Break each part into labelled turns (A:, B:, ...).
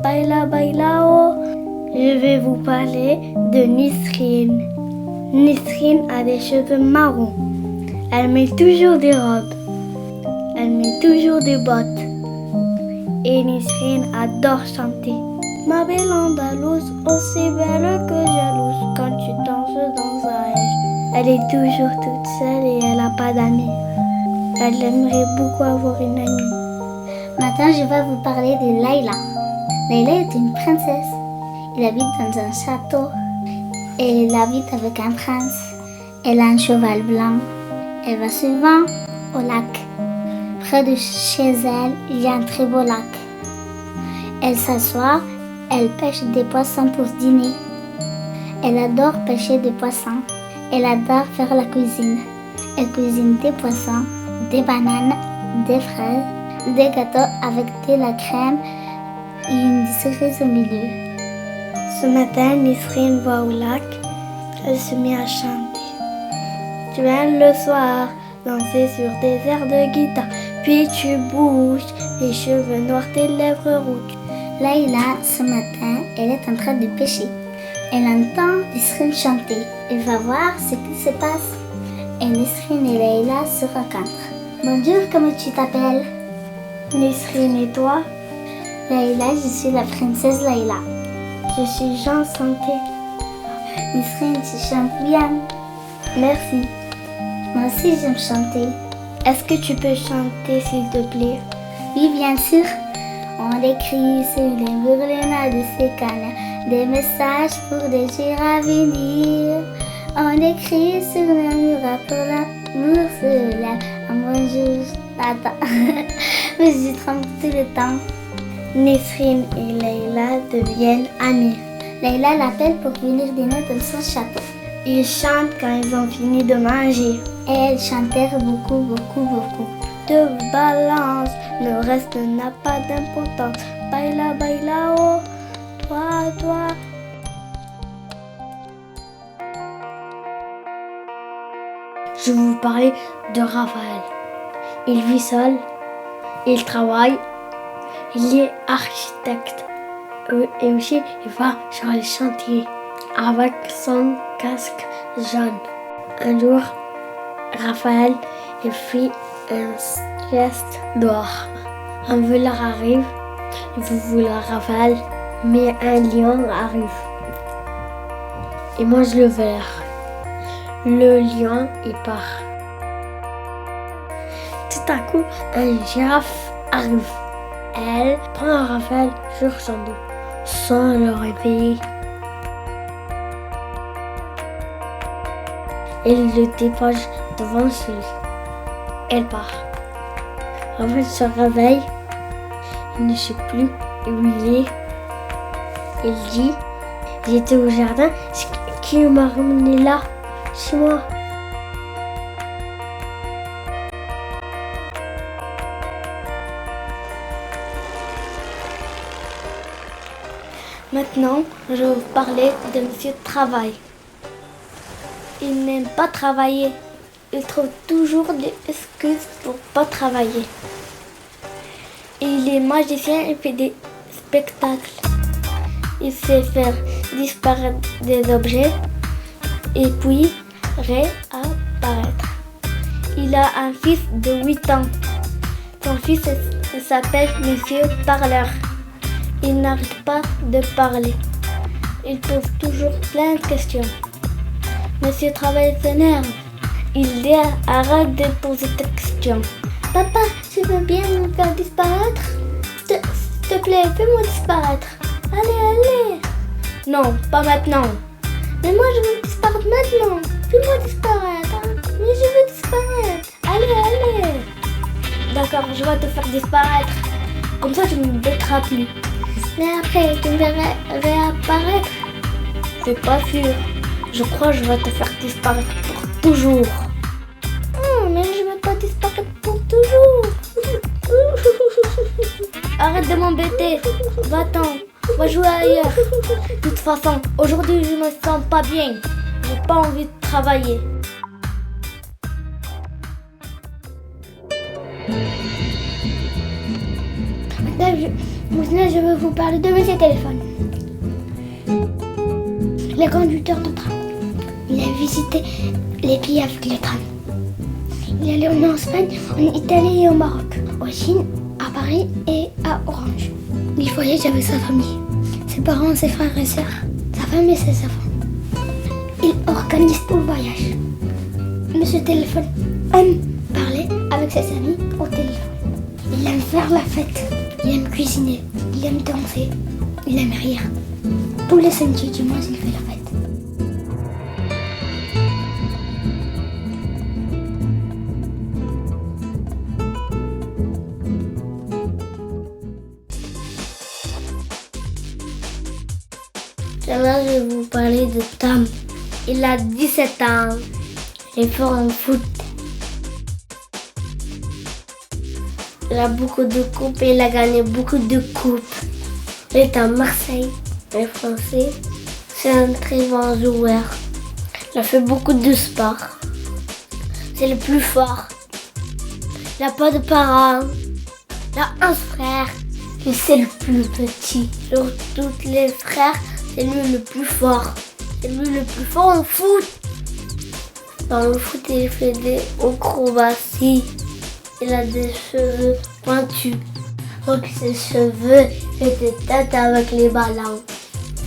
A: baila bailao. Je vais vous parler de Nisrine. Nisrine a des cheveux marrons. Elle met toujours des robes. Elle met toujours des bottes. Et Nisrine adore chanter. Ma belle Andalouse, aussi belle que jalouse, quand tu danses dans un rêve. Elle est toujours toute seule et elle n'a pas d'amis. Elle aimerait beaucoup avoir une amie.
B: Maintenant, je vais vous parler de Layla. Layla est une princesse. Elle habite dans un château et elle habite avec un prince. Elle a un cheval blanc. Elle va souvent au lac. Près de chez elle, il y a un très beau lac. Elle s'assoit, elle pêche des poissons pour dîner. Elle adore pêcher des poissons. Elle adore faire la cuisine. Elle cuisine des poissons, des bananes, des fraises, des gâteaux avec de la crème et une cerise au milieu.
A: Ce matin, Nisrine va au lac. Elle se met à chanter. Tu viens le soir danser sur des airs de guitare. Puis tu bouges les cheveux noirs, tes lèvres rouges.
B: Layla, ce matin, elle est en train de pêcher. Elle entend Nisrine chanter. Elle va voir ce qui se passe. Et Nisrine et Layla se rencontrent. Bonjour, comment tu t'appelles?
A: Nisrine, et toi?
B: Layla, je suis la princesse Layla.
A: Je suis Jean Santé.
B: Nisrine, tu chantes bien.
A: Merci.
B: Moi aussi, j'aime chanter.
A: Est-ce que tu peux chanter, s'il te plaît?
B: Oui, bien sûr. On écrit sur les murs de ces canards des messages pour des jours à venir. On écrit sur les murs pour l'amour se lève. Un bonjour, attends. Mais je tremble tout le temps.
A: Nisrine et Layla deviennent amies.
B: Layla l'appelle pour venir dîner dans son château.
A: Ils chantent quand ils ont fini de manger.
B: Et elles chantèrent beaucoup, beaucoup, beaucoup.
A: De balance, le reste n'a pas d'importance. Baila, baila, oh, toi, toi. Je vais vous parler de Raphaël. Il vit seul, il travaille, il est architecte. Et aussi, il va sur les chantiers avec son casque jaune. Un jour, Raphaël il fait un geste dehors. Un voleur arrive, il veut voler Raphaël, mais un lion arrive. Il mange le voleur. Le lion, il part. Tout à coup, un girafe arrive. Elle prend Raphaël sur son dos, sans le réveiller. Elle le dépose devant lui. Elle part. Raphaël se réveille. Il ne sait plus où il est. Il dit, j'étais au jardin. Qui m'a ramené là? C'est moi. Maintenant, je vais vous parler de Monsieur Travail. Il n'aime pas travailler. Il trouve toujours des excuses pour pas travailler. Il est magicien et fait des spectacles. Il sait faire disparaître des objets et puis réapparaître. Il a un fils de 8 ans. Son fils s'appelle Monsieur Parleur. Il n'arrête pas de parler. Il pose toujours plein de questions. Monsieur Travail s'énerve. Il dit arrête de poser des questions. Papa, tu veux bien me faire disparaître? S'il te plaît, fais-moi disparaître. Allez, allez. Non, pas maintenant. Mais moi je veux disparaître maintenant. Fais-moi disparaître. Hein? Mais je veux disparaître. Allez, allez. D'accord, je vais te faire disparaître. Comme ça tu ne me bêteras plus. Mais après, tu me verras réapparaître. C'est pas sûr. Je crois que je vais te faire disparaître pour toujours. Mais je ne veux pas disparaître pour toujours. Arrête de m'embêter. Va-t'en. Va jouer ailleurs. De toute façon, aujourd'hui, je me sens pas bien. J'ai pas envie de travailler. Maintenant, je vais vous parler de mes téléphones. Le conducteur de train. Il a visité les pays avec le train. Il est allé en Espagne, en Italie et au Maroc, en Chine, à Paris et à Orange. Il voyage avec sa famille, ses parents, ses frères et sœurs, sa femme et ses enfants. Il organise tout le voyage. Monsieur Téléphone aime parler avec ses amis au téléphone. Il aime faire la fête, il aime cuisiner, il aime danser, il aime rire. Tous les samedis du mois, il fait la fête. Là, je vais vous parler de Tom. Il a 17 ans. Il est fort en foot. Il a beaucoup de coupes et il a gagné beaucoup de coupes. Il est à Marseille. Il est français. C'est un très bon joueur. Il a fait beaucoup de sport. C'est le plus fort. Il n'a pas de parents. Il a un frère. Et c'est le plus petit. Sur tous les frères, c'est lui le plus fort. C'est lui le plus fort en foot. Dans le foot, il fait des acrobaties. Il a des cheveux pointus. Donc ses cheveux étaient têtes avec les ballons.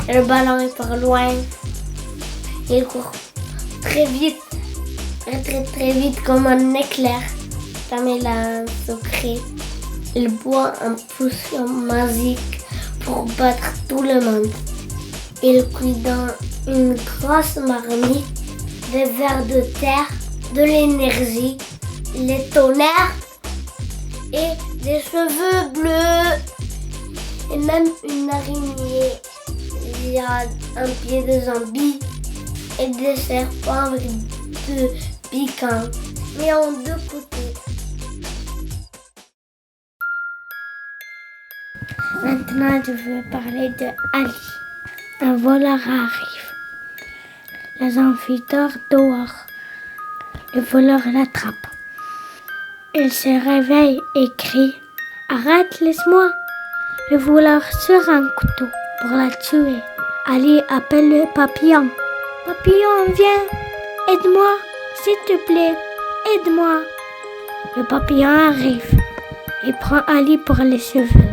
A: Et le ballon est par loin. Il court très vite. Très vite comme un éclair. Comme il a un secret. Il boit un potion magique pour battre tout le monde. Il cuit dans une grosse marmite des vers de terre, de l'énergie, les tonnerres et des cheveux bleus. Et même une araignée. Il y a un pied de zombie et des serpents avec deux piquants, mais en deux côtés. Maintenant, je veux parler de Ali. Un voleur arrive. Les enfants dorment dehors. Le voleur l'attrape. Il se réveille et crie « Arrête, laisse-moi !» Le voleur sort un couteau pour la tuer. Ali appelle le papillon. « Papillon, viens, aide-moi, s'il te plaît, aide-moi !» Le papillon arrive. Il prend Ali pour les cheveux.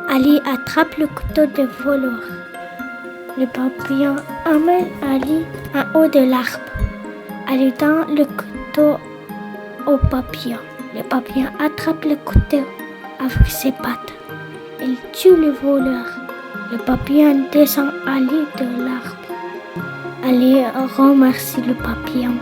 A: Ali attrape le couteau du voleur. Le papillon emmène Ali en haut de l'arbre. Ali donne le couteau au papillon. Le papillon attrape le couteau avec ses pattes. Il tue le voleur. Le papillon descend Ali de l'arbre. Ali remercie le papillon.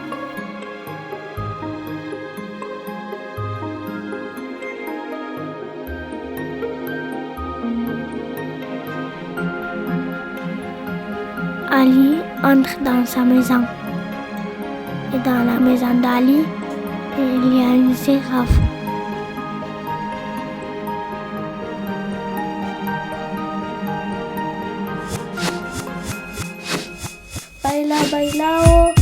A: Ali entre dans sa maison. Et dans la maison d'Ali, il y a une girafe. Baila, bailao.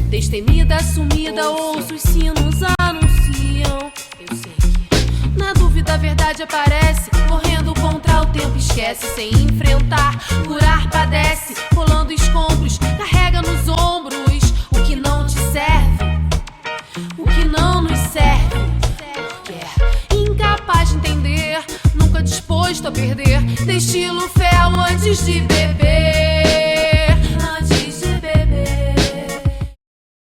C: Destemida, sumida, ouço os sinos anunciam. Eu sei que na dúvida a verdade aparece, correndo contra o tempo esquece, sem enfrentar, curar padece, rolando escombros, carrega nos ombros o que não te serve, o que não nos serve. Incapaz de entender, nunca disposto a perder, destilo fel antes de beber.